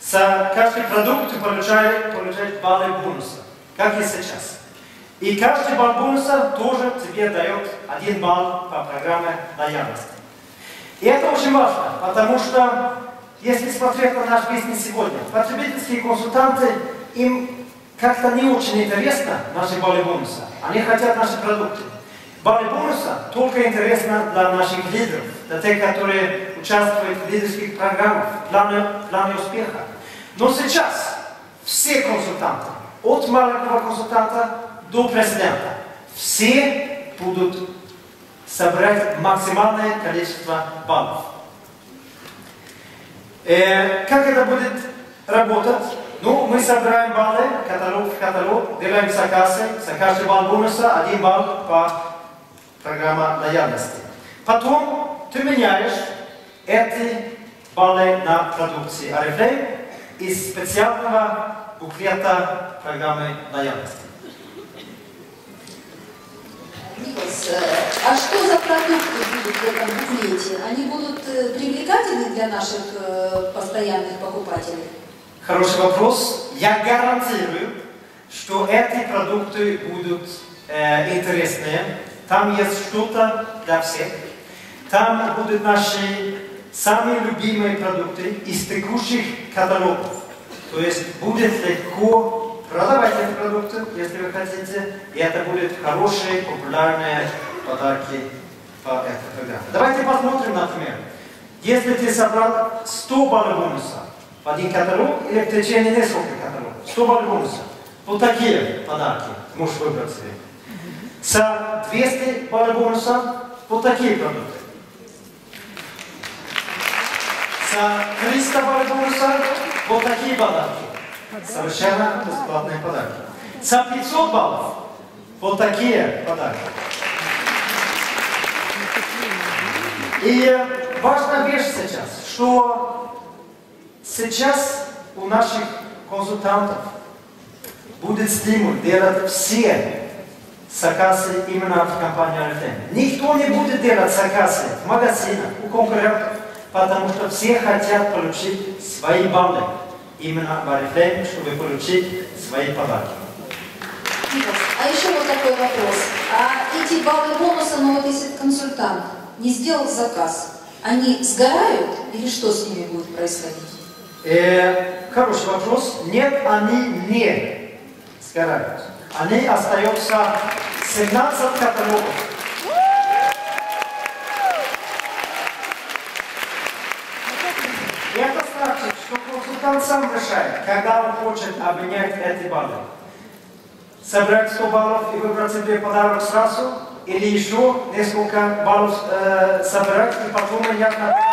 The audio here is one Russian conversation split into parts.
За каждый продукт ты получаешь баллы бонуса, как и сейчас. И каждый балл бонуса тоже тебе дает 1 балл по программе лояльности. И это очень важно, потому что, если смотреть на наш бизнес сегодня, потребительские консультанты, им как-то не очень интересно наши баллы бонуса. Они хотят наши продукты. Баллы бонуса только интересно для наших лидеров, для тех, которые участвуют в лидерских программах, в плане успеха. Но сейчас все консультанты, от маленького консультанта до президента, все будут собрать максимальное количество баллов. Как это будет работать? Ну, мы собираем баллы, каталог в каталог, делаем заказы, за каждый балл бонуса 1 балл по программе лояльности. Потом ты меняешь эти баллы на продукции Oriflame из специального буклета программы лояльности. Николас, а что за продукты будут в этом буклете? Они будут привлекательны для наших постоянных покупателей? Хороший вопрос. Я гарантирую, что эти продукты будут интересные. Там есть что-то для всех. Там будут наши самые любимые продукты из текущих каталогов. То есть будет легко продавать эти продукты, если вы хотите. И это будут хорошие, популярные подарки по этой программе. Давайте посмотрим, например. Если ты собрал 100 баллов бонуса в 1 каталог или в течение нескольких каталогов, 100 баллов бонуса, вот такие подарки можешь выбрать себе. За 200 баллов бонуса вот такие продукты. За 300 баллов бонуса вот такие подарки. Совершенно бесплатные подарки. За 500 баллов вот такие подарки. И важная вещь сейчас, что сейчас у наших консультантов будет стимул делать все заказы именно в компании Oriflame. Никто не будет делать заказы в магазинах, у конкурентов, потому что все хотят получить свои баллы именно в Oriflame, чтобы получить свои подарки. А еще вот такой вопрос. А эти баллы бонуса, ну вот если консультант не сделал заказ, они сгорают или что с ними будет происходить? Хороший вопрос. Нет, они не сгорают. Они остаются 17 каталогов. И это значит, что консультант сам решает, когда он хочет обменять эти баллы. Собрать 100 баллов и выбрать себе подарок сразу, или еще несколько баллов собрать и потом менять на подарки.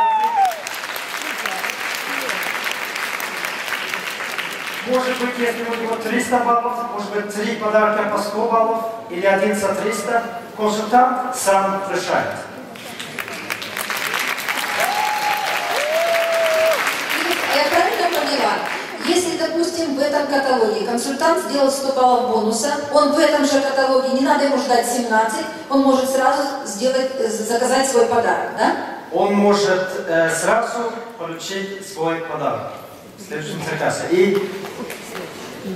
Может быть, если у него 300 баллов, может быть, 3 подарка по 100 баллов или 1 за 300, консультант сам решает. Я правильно поняла? Если, допустим, в этом каталоге консультант сделал 100 баллов бонуса, он в этом же каталоге, не надо ему ждать 17, он может сразу заказать свой подарок, да? Он может сразу получить свой подарок в следующем заказе.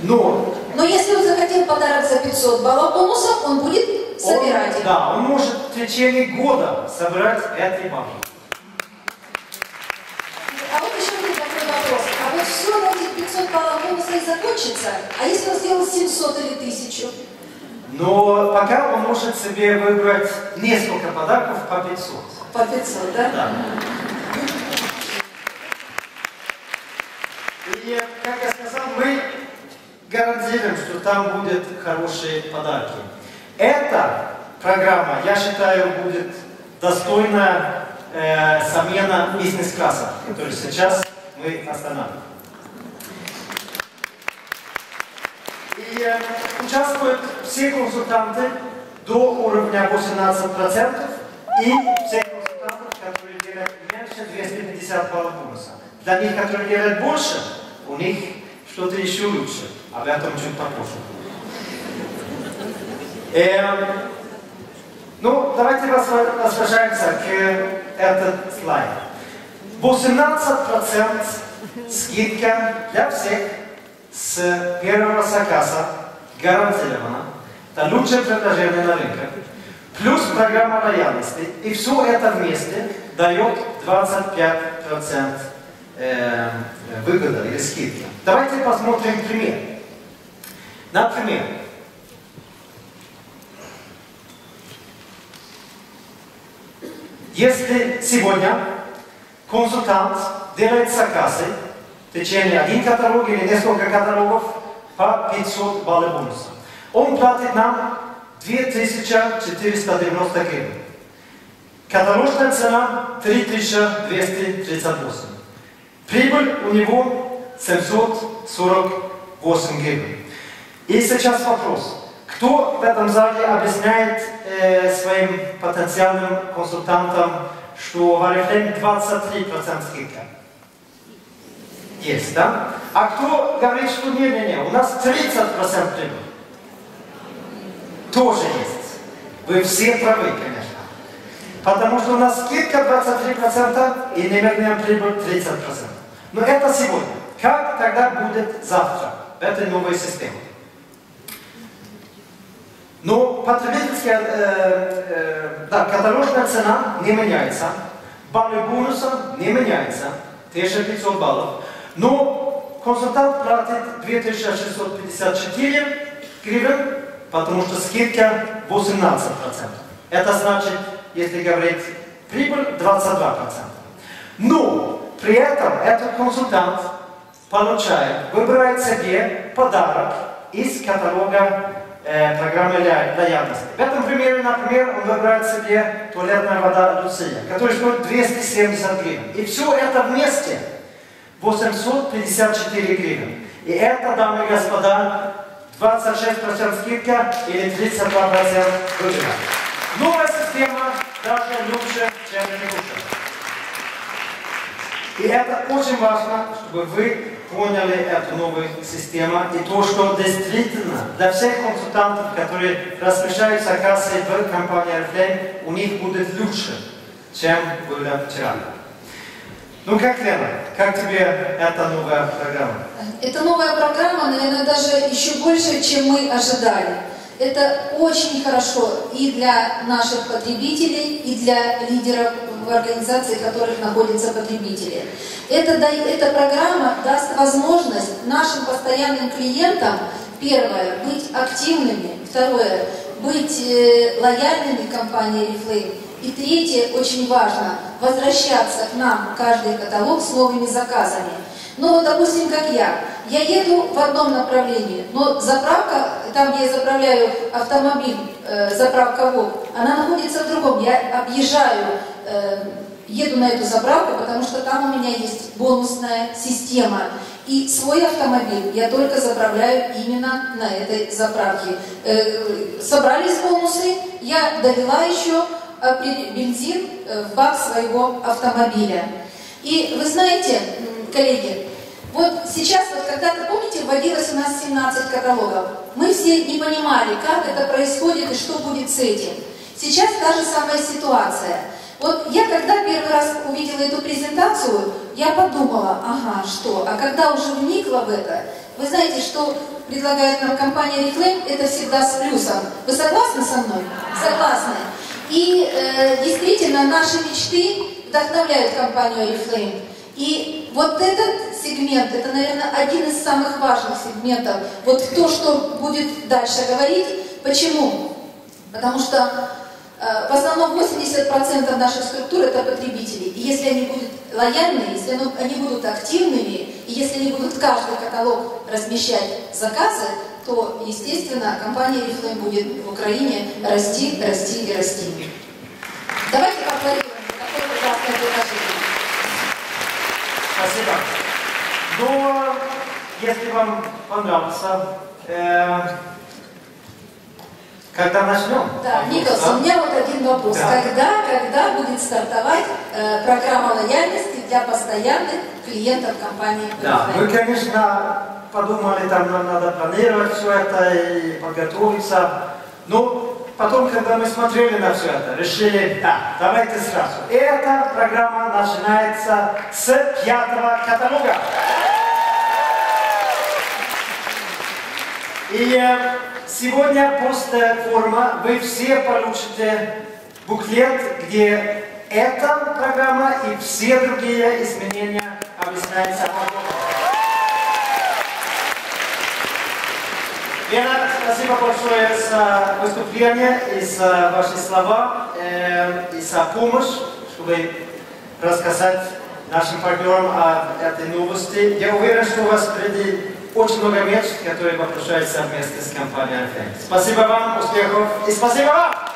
Но если он захотел подарок за 500 баллов бонуса, он будет собирать их. Да, он может в течение года собирать эти баллы. А вот еще один такой вопрос. А вот все на этих 500 баллов бонуса и закончится? А если он сделал 700 или 1000? Но пока он может себе выбрать несколько подарков по 500. По 500, да? Да. И, как я сказал, мы гарантируем, что там будут хорошие подарки. Эта программа, я считаю, будет достойна замена бизнес-класса, который сейчас мы останавливаем. И участвуют все консультанты до уровня 18% и все консультанты, которые делают меньше 250 баллов бонуса. Для них, которые делают больше, у них что-то еще лучше. Об этом чуть попозже. Ну, давайте возвращаемся к этому слайду. 18% скидка для всех с первого заказа гарантирована. Это лучшее предложение на рынке. Плюс программа лояльности. И все это вместе дает 25% выгода или скидки. Давайте посмотрим пример. Например, если сегодня консультант делает заказы в течение один каталог или несколько каталогов по 500 баллов бонуса, он платит нам 2490 гривен. Каталожная цена 3238. Прибыль у него 748 гривен. И сейчас вопрос. Кто в этом зале объясняет своим потенциальным консультантам, что в Oriflame 23% скидка? Есть, да? А кто говорит, что не-не-не, у нас 30% прибыль? Тоже есть. Вы все правы, конечно. Потому что у нас скидка 23% и немерная прибыль 30%. Но это сегодня. Как тогда будет завтра в этой новой системе? Но потребительская, каталожная цена не меняется. Баллы бонуса не меняется. Те же 500 баллов. Но консультант платит 2654 гривен, потому что скидка 18%. Это значит, если говорить прибыль, 22%. Но при этом этот консультант получает, выбирает себе подарок из каталога программы лояльности. В этом примере, например, он выбирает себе туалетная вода Люция, которая стоит 270 гривен. И все это вместе 854 гривен. И это, дамы и господа, 26% скидка или 32% выгода. Новая система даже лучше, чем предыдущая. И это очень важно, чтобы вы поняли эту новую систему и то, что действительно для всех консультантов, которые размещают заказы в компании Oriflame, у них будет лучше, чем было вчера. Ну как, Лена, как тебе эта новая программа? Эта новая программа, наверное, даже еще больше, чем мы ожидали. Это очень хорошо и для наших потребителей, и для лидеров в организации, в которых находятся потребители. Эта программа даст возможность нашим постоянным клиентам, первое, быть активными, второе, быть лояльными к компании Oriflame, и третье, очень важно, возвращаться к нам каждый каталог с новыми заказами. Ну вот, допустим, как я еду в одном направлении, но заправка, там, где я заправляю автомобиль, заправка ВОК, она находится в другом. Я объезжаю, еду на эту заправку, потому что там у меня есть бонусная система. И свой автомобиль я только заправляю именно на этой заправке. Собрались бонусы, я довела еще бензин в бак своего автомобиля. И вы знаете, коллеги, вот сейчас, вот когда-то, помните, вводилось у нас 17 каталогов. Мы все не понимали, как это происходит и что будет с этим. Сейчас та же самая ситуация. Вот я когда первый раз увидела эту презентацию, я подумала, ага, что? А когда уже вникла в это, вы знаете, что предлагает нам компания Oriflame, это всегда с плюсом. Вы согласны со мной? Согласны. И действительно, наши мечты вдохновляют компанию Oriflame. И вот этот сегмент, это, наверное, один из самых важных сегментов. Вот то, что будет дальше говорить. Почему? Потому что в основном 80% наших структур это потребители. И если они будут лояльны, если они будут активными, и если они будут каждый каталог размещать заказы, то, естественно, компания Oriflame будет в Украине расти, расти и расти. Давайте поаплодируем такое прекрасное предложение. Спасибо. Но если вам понравится, когда начнем? Да, Николас, у меня вот один вопрос. Да. Когда будет стартовать программа лояльности для постоянных клиентов компании Oriflame? Да, мы, конечно, подумали, там нам надо планировать все это и подготовиться. Но потом, когда мы смотрели на все это, решили, давайте сразу. Эта программа начинается с 5-го каталога. И сегодня после форума вы все получите буклет, где эта программа и все другие изменения объясняются подробно. Лена, спасибо большое за выступление и за ваши слова, и за помощь, чтобы рассказать нашим партнерам о этой новости. Я уверен, что у вас впереди очень много мечт, которые воплощаются вместе с компанией Alfen. Спасибо вам, успехов и спасибо вам!